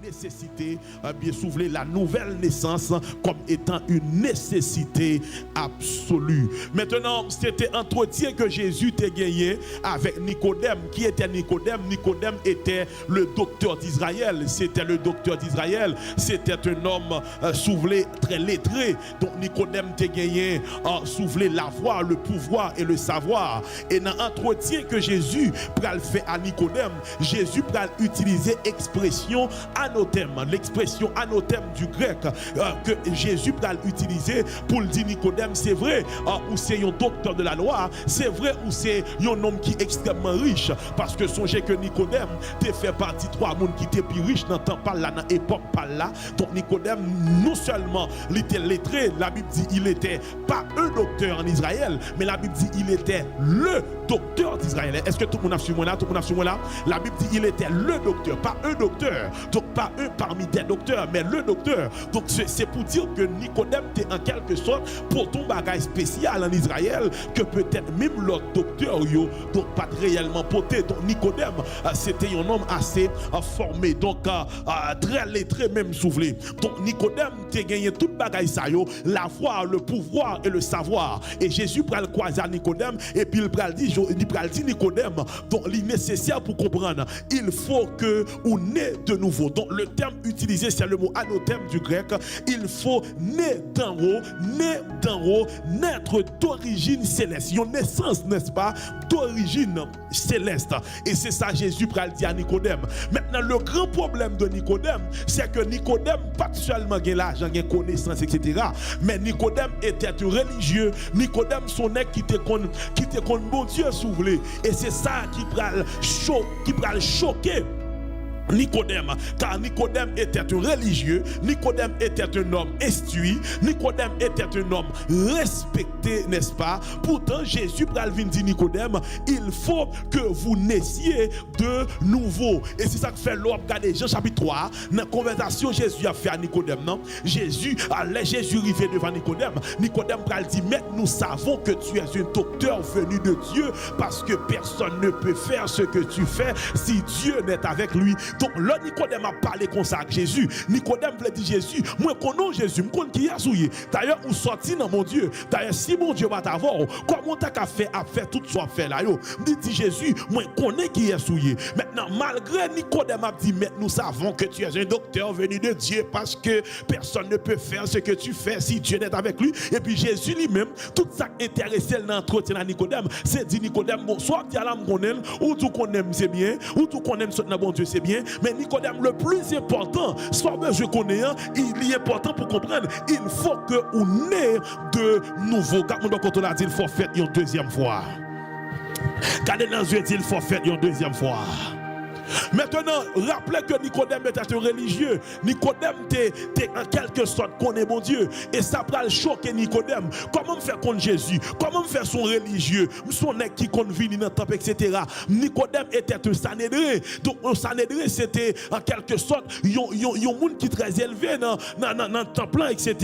nécessité, bien soulever la nouvelle naissance comme étant une nécessité absolue. Maintenant, c'était un entretien que Jésus t'a gagné avec Nicodème. Qui était Nicodème? Nicodème était le docteur d'Israël. C'était le docteur d'Israël. C'était un homme soulevé, très lettré. Donc Nicodème t'a gagné soulever la voix, le pouvoir et le savoir. Et dans l'entretien que Jésus pral fait à Nicodème, Jésus pral utiliser expression anothème, l'expression anothème du grec que Jésus pral utiliser pour le dire Nicodème, c'est vrai, ou c'est un docteur de la loi, c'est vrai, ou c'est un homme qui est extrêmement riche, parce que songez que Nicodème te fait partie de trois mondes qui étaient plus riches dans le temps par là, dans l'époque par là. Donc Nicodème, non seulement il était lettré, la Bible dit il était pas un docteur en Israël, mais la Bible dit il était le docteur d'Israël. Est-ce que tout le monde a suivi moi là? Tout le monde a suivi moi là? La Bible dit il était le docteur, pas un docteur. Donc pas un parmi des docteurs, mais le docteur. Donc c'est pour dire que Nicodème était en quelque sorte pour ton bagage spécial en Israël que peut-être même l'autre docteur yo donc pas réellement porté. Donc Nicodème c'était un homme assez formé, donc très lettré même soufflé. Donc Nicodème t'a gagné tout bagage ça yo, la foi, le pouvoir et le savoir. Et Jésus pral croiser à Nicodème et puis il pral dit Nicodème, donc il est nécessaire pour comprendre, il faut que on naît de nouveau. Donc le terme utilisé c'est le mot anothème du grec, il faut naître d'en haut, naître d'origine céleste, une naissance, n'est-ce pas, d'origine céleste. Et c'est ça Jésus pral dit à Nicodème. Maintenant le grand problème de Nicodème, c'est que Nicodème pas seulement gain l'argent, gain connaissance, etc. Mais Nicodème était un religieux. Nicodème son nèg qui te kon bon Dieu soufflé. Et c'est ça qui pral choquer Nicodème, car Nicodème était un religieux, Nicodème était un homme instruit, Nicodème était un homme respecté, n'est-ce pas? Pourtant, Jésus pral vinn dit Nicodème, il faut que vous naissiez de nouveau. Et c'est ça que fait l'homme. Regardez Jean chapitre 3, dans la conversation Jésus a fait à Nicodème, non? Jésus arrivé devant Nicodème. Nicodème pral dit, mais nous savons que tu es un docteur venu de Dieu, parce que personne ne peut faire ce que tu fais si Dieu n'est avec lui. Donc, là, Nicodème a parlé comme ça avec Jésus. Nicodème voulait dire Jésus, moi, je connais Jésus, je connais qui a souillé. D'ailleurs, vous sorti dans mon Dieu. D'ailleurs, si mon Dieu va t'avoir, comment tu as fait tout ce fait là? Dit Jésus, moi, je connais qui est souillé. Maintenant, malgré Nicodème a dit, mais nous savons que tu es un docteur venu de Dieu, parce que personne ne peut faire ce que tu fais si Dieu n'est avec lui. Et puis, Jésus lui-même, tout ça intéressé dans l'entretien à Nicodème, c'est dit Nicodème, bon, soit tu as l'âme qu'on aime, ou tout qu'on aime, c'est bien, ou tout qu'on aime, soit bon Dieu, c'est bien. Mais Nicodème, le plus important, soit je connais, il est important pour comprendre, il faut que on ait de nouveau. Quand on a dit, il faut faire une deuxième fois. Quand on a dit, il faut faire une deuxième fois. Maintenant, rappelez que Nicodème était un religieux. Nicodème était en quelque sorte connaît mon Dieu. Et ça va le choquer Nicodème. Comment faire contre Jésus? Comment faire son religieux? Son nec qui compte venir dans le temple, etc. Nicodème était un Sanhédrin. Donc, un Sanhédrin, c'était en quelque sorte un monde qui est très élevé dans le temple, etc.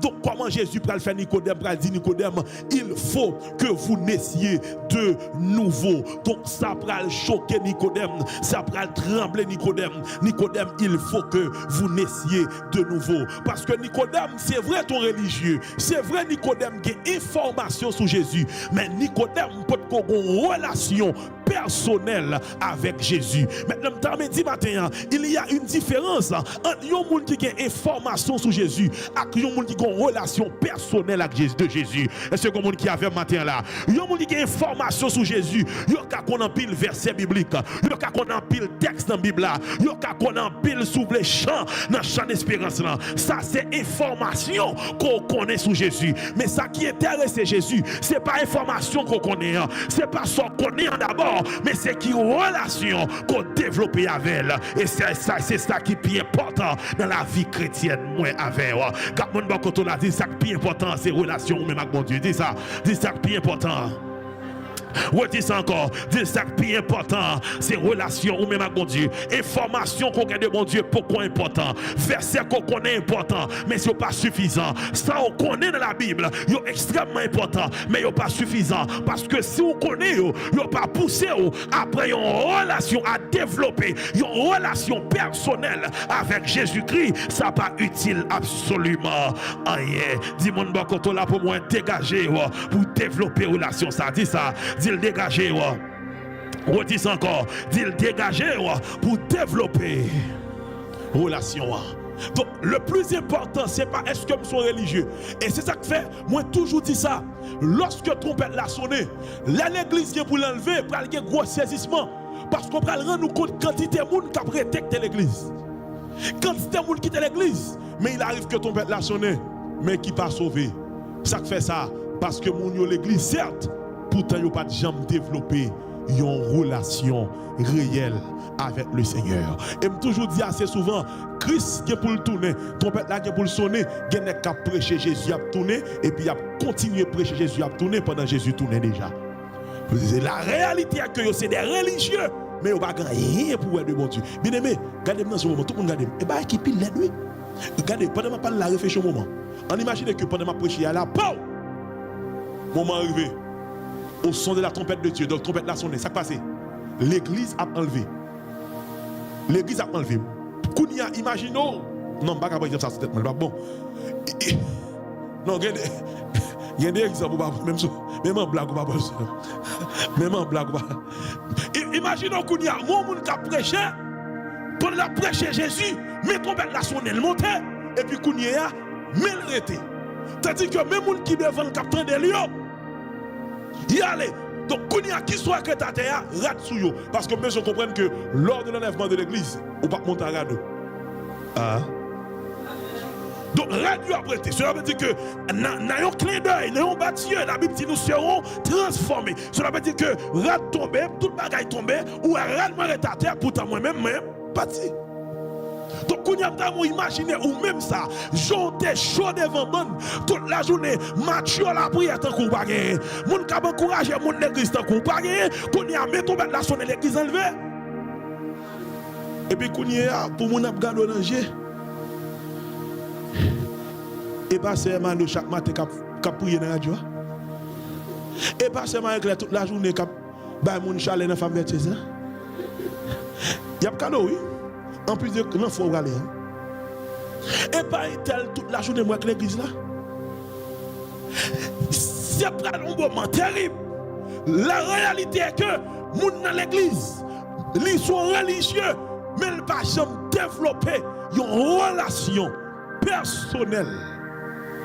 Donc, comment Jésus va le faire Nicodème? Va dire Nicodème, il faut que vous naissiez de nouveau. Donc, ça va le choquer Nicodème. Ça va trembler Nicodème. Nicodème, il faut que vous naissiez de nouveau. Parce que Nicodème, c'est vrai ton religieux. C'est vrai Nicodème qui a information sur Jésus. Mais Nicodème peut avoir une relation personnelle avec Jésus. Maintenant, je dis matin, il y a une différence entre un monde qui a information sur Jésus et un monde qui a une relation personnelle avec Jésus. Est-ce que un monde qui avait matin là? Un monde qui a information sur Jésus, il y a qu'on en pile verset biblique, il y a qu'on en pile texte dans la Bible là, il y a qu'on en pile sous les champs dans le champ d'espérance là. Ça c'est information qu'on connaît sur Jésus. Mais ça qui intéresse Jésus, c'est pas information qu'on connaît, c'est pas ça qu'on connaît d'abord, mais c'est qui relation qu'on développe avec elle. Et c'est ça qui est plus important dans la vie chrétienne, moi avec. Quand on a dit ça qui est plus important, c'est relation même avec mon Dieu. Dis ça qui est plus important. Redis ça encore. Dis ça que plus important, c'est relation ou même avec mon Dieu. Information qu'on gagne de mon Dieu, pourquoi important. Verset qu'on connaît important, mais c'est pas suffisant. Ça on connaît dans la Bible, c'est extrêmement important, mais c'est pas suffisant. Parce que si on connaît, c'est pas poussé après une relation à développer, une relation personnelle avec Jésus-Christ, ça pas utile absolument rien. Dis-moi quand là pour moi dégager pour développer relation, ça dit ça. Dis le dégager, redis encore, dis le dégager pour développer relation. Donc le plus important, c'est pas est-ce que nous sommes religieux. Et c'est ça que fait, moi toujours dit ça. Lorsque trompette l'a sonné, l'église vient pour l'enlever, pour aller gros saisissement. Parce qu'on va rendre nous compte quantité de monde qui a prétexté l'église. Quantité de monde qui quitte l'église, mais il arrive que trompette l'a sonné, mais qui pas sauvé. Ça fait ça parce que mon l'église certes, pourtant il n'y a pas de jamais développé une relation réelle avec le Seigneur. Et je toujours dis assez souvent, Christ qui est pour le tourner, trompette là qui est pour le sonner, il y a qui a prêché Jésus a tourné et puis il a continué à prêcher Jésus a tourné pendant Jésus tournait déjà. La réalité est que c'est des religieux, mais on va rien pour aider mon Dieu. Bien aimé, regardez-moi dans ce moment, tout le monde regarde. Et bien, qui pile l'aide, oui. Regardez, pendant que je parle la réflexion au moment, on imagine que pendant que je prêche, il y a là, moment arrivé, au son de la trompette de Dieu, donc trompette là sonné, ça passe. L'église a enlevé. L'église a enlevé. Kounia, imaginons, non, pas capable de dire ça, c'est peut-être bon. Non, regardez. Il y a des exemples, même en blague, même en blague. Imaginons qu'il y a un monde qui a prêché, pour la prêcher Jésus, mais trompette la sonne, elle montait, et puis qu'il y a, mais elle était. C'est-à-dire que même monde qui devant le capitaine de Lyon, il allait. Donc, qu'il y a qui soit que ta terre, rate sous yo. Parce que mes gens comprennent que lors de l'enlèvement de l'église, on ne peut pas monter à radeau. Ah. Donc, radio a prêté. Cela veut dire que, dans un clin d'œil, dans un bâtiment, la Bible dit nous serons transformés. Cela veut dire que, rad tombé, tout le bagaille tombé, ou rad marre ta terre, pourtant moi-même, parti. Donc, quand vous imaginez, ou même ça, j'étais chaud devant moi, toute la journée, match la prière, tant qu'on pas gagné. Mon cap encouragé, mon église, tant qu'on pas gagné. Quand il y a mis tombé la sonne, l'église enlevée. Et puis, quand il y a, pour mon abgado danger. Et pas seulement chaque matin qui prier dans la radio. Et pas seulement éclair toute la journée qui a mon chalet dans la femme vertueuse. Il y a un cadeau, oui. En plus de non, il faut aller. Et pas tel toute la journée, moi, avec l'église là. C'est un moment terrible. La réalité est que les gens dans l'église, ils sont religieux, mais ils ne peuvent pas développer une relation personnelle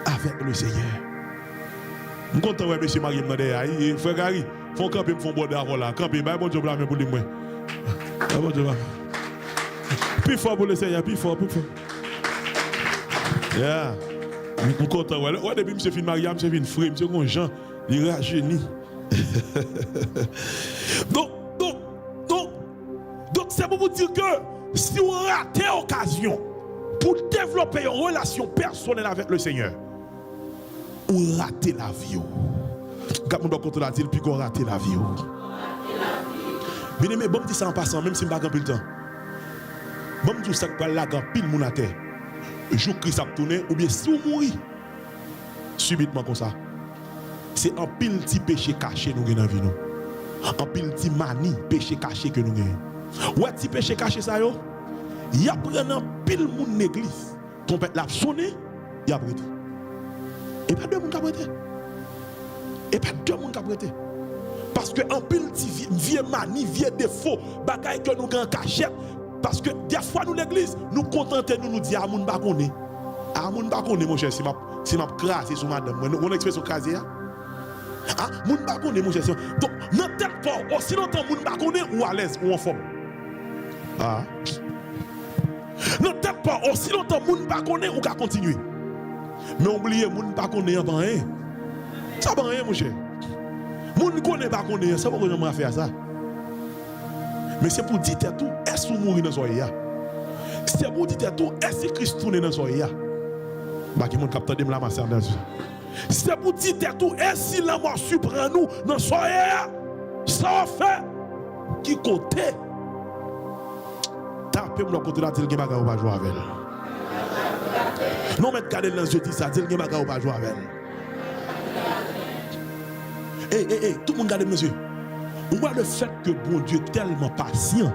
avec le Seigneur. Je suis content de M. Marie Mnade. Frère Gary, il faut camper, il faut border avant là. Camper, bon job là, mais pour lui. Bon job là. Plus fort pour le Seigneur, plus fort, plus fort. Yeah. Je suis content. Ouais, depuis que je suis Mariam, je suis frère, je suis Jean, il rajeunit. Donc, c'est pour vous dire que si vous ratez l'occasion pour développer une relation personnelle avec le Seigneur, vous ratez la vie. Quand on doit contrôler la vie, puis qu'on rate la vie. Bien aimé, bon, dis ça en passant, même si je ne pas le temps. Bon, tout ça que là, quand pile mon terre, jour Christ a tourné, ou bien si vous mourrez, subitement comme ça. C'est un pile petit péché caché nous dans la vie. Un pile petit manie, péché caché que nous avons. Ouais, petit péché caché ça yo. Il y a pris un pile moun l'église. Trompette l'a sonné, il y a prêté. Et pas deux moun qui a prêté. Et pas deux moun qui a prêté. Parce que un pile petit vieux manie, vieux défaut, bagaille que nous avons caché. Parce que des fois nous l'église, nous contentons nous dire à moun ba konné. À moun ba konné mon cher, si m'a crasé sur madame, mon expression crasé. Ah, moun ba konné mon cher. Donc, dans tel pas, aussi longtemps moun ba konné ou à l'aise ou en forme. Ah. Non, t'es pas aussi longtemps moun pas connaît ou qu'à continuer. Mais oubliez moun pas connaît en rien. Ça va rien mon cher. Moun connaît pas connaît, ça va comment faire ça. Mais c'est pour dire tout, est-ce que vous mourrez dans soya? C'est pour dire tout, est-ce que Christ tourne dans soya? Bah qui mon capteur de la masse. C'est pour dire tout, est-ce que la mort surprend nous dans soya? Ça fait qui côté tapez mon côté là dit que bagarre pas jouer avec elle. Non mais garder dans yeux dit ça dit que bagarre pas jouer avec elle. Tout le monde garde dans yeux. On voit le fait que bon Dieu est tellement patient.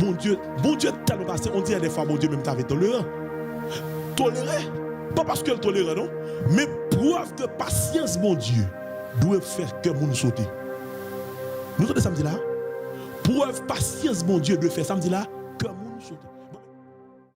Bon Dieu est tellement patient, on dit des fois bon Dieu même t'avait toléré. Toléré pas parce qu'elle tolère non, mais preuve de patience bon Dieu doit faire que moun sauter. Nous sommes samedi là. Preuve patience, mon Dieu, de faire samedi là, comme nous sommes.